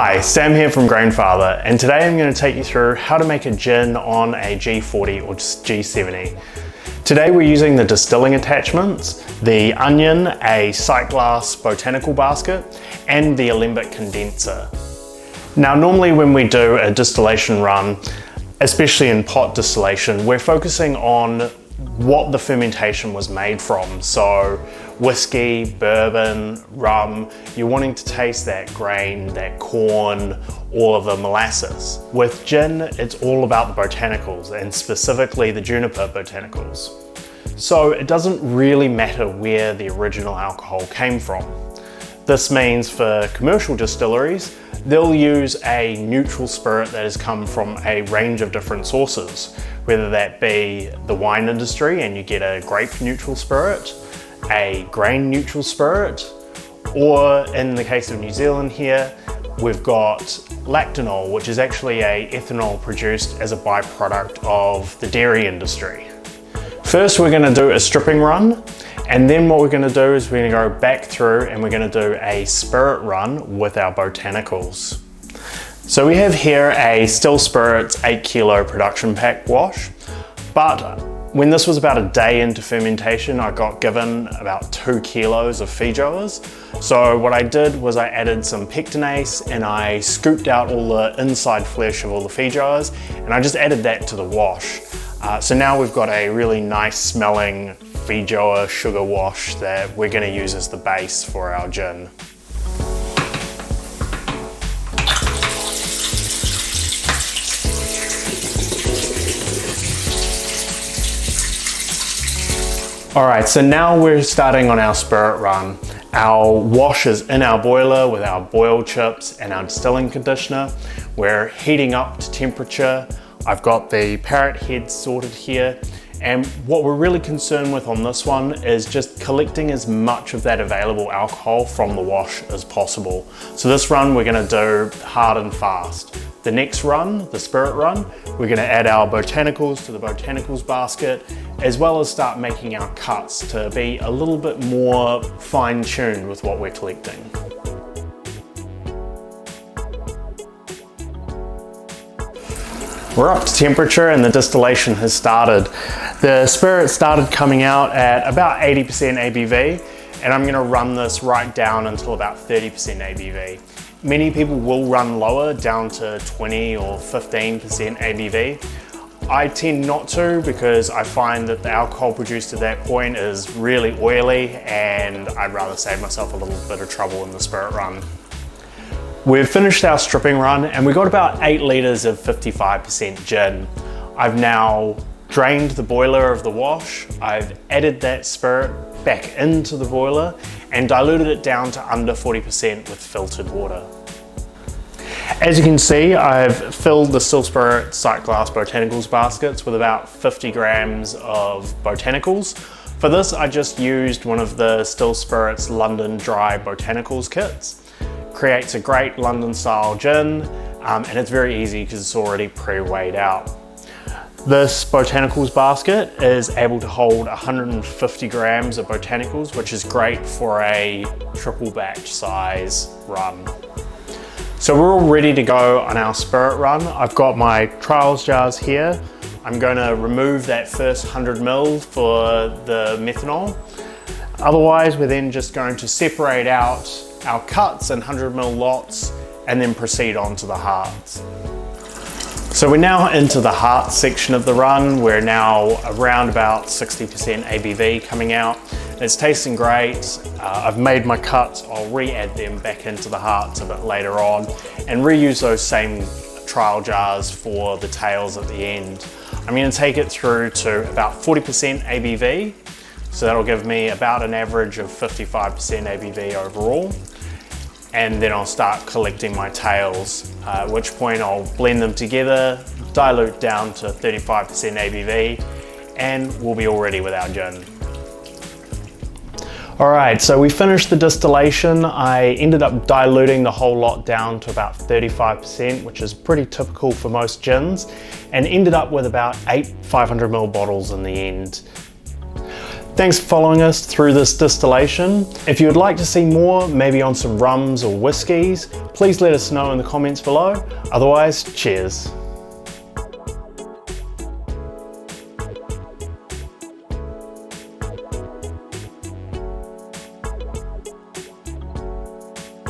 Hi, Sam here from Grainfather, and today I'm going to take you through how to make a gin on a G40 or just G70. Today we're using the distilling attachments, the onion, a sight glass botanical basket, and the alembic condenser. Now normally when we do a distillation run, especially in pot distillation, we're focusing on what the fermentation was made from. So whiskey, bourbon, rum, you're wanting to taste that grain, that corn, all of the molasses. With gin, it's all about the botanicals, and specifically the juniper botanicals. So it doesn't really matter where the original alcohol came from. This means for commercial distilleries, they'll use a neutral spirit that has come from a range of different sources, whether that be the wine industry and you get a grape neutral spirit, a grain neutral spirit, or in the case of New Zealand here, we've got lactanol, which is actually a ethanol produced as a byproduct of the dairy industry. First, we're going to do a stripping run, and then what we're going to do is we're going to go back through and we're going to do a spirit run with our botanicals. So we have here a Still Spirits 8 kilo production pack wash, but when this was about a day into fermentation, I got given about 2 kilos of Feijoas. So what I did was I added some pectinase and I scooped out all the inside flesh of all the Feijoas, and I just added that to the wash. So now we've got a really nice smelling Feijoa sugar wash that we're going to use as the base for our gin. Alright, so now we're starting on our spirit run. Our wash is in our boiler with our boil chips and our distilling conditioner. We're heating up to temperature. I've got the parrot head sorted here, and what we're really concerned with on this one is just collecting as much of that available alcohol from the wash as possible. So this run we're going to do hard and fast. The next run, the spirit run, we're going to add our botanicals to the botanicals basket, as well as start making our cuts to be a little bit more fine-tuned with what we're collecting. We're up to temperature and the distillation has started. The spirit started coming out at about 80% ABV, and I'm going to run this right down until about 30% ABV. Many people will run lower, down to 20 or 15% ABV. I tend not to, because I find that the alcohol produced at that point is really oily, and I'd rather save myself a little bit of trouble in the spirit run. We've finished our stripping run and we got about 8 litres of 55% gin. I've now drained the boiler of the wash, I've added that spirit back into the boiler and diluted it down to under 40% with filtered water. As you can see, I've filled the Still Spirit sight glass botanicals baskets with about 50 grams of botanicals. For this, I just used one of the Still Spirits London Dry Botanicals kits. Creates a great London style gin, and it's very easy because it's already pre-weighed out. This botanicals basket is able to hold 150 grams of botanicals, which is great for a triple batch size run. So we're all ready to go on our spirit run. I've got my trials jars here. I'm going to remove that first 100 ml for the methanol. Otherwise, we're then just going to separate out our cuts in 100 ml lots and then proceed on to the hearts. So we're now into the heart section of the run. We're now around about 60% ABV coming out. It's tasting great. I've made my cuts. I'll re-add them back into the hearts a bit later on and reuse those same trial jars for the tails at the end. I'm going to take it through to about 40% ABV. So that'll give me about an average of 55% ABV overall. And then I'll start collecting my tails, at which point I'll blend them together, dilute down to 35% ABV, and we'll be all ready with our gin. Alright, so we finished the distillation. I ended up diluting the whole lot down to about 35%, which is pretty typical for most gins, and ended up with about 8 500 ml bottles in the end. Thanks for following us through this distillation. If you would like to see more, maybe on some rums or whiskies, please let us know in the comments below. Otherwise, cheers.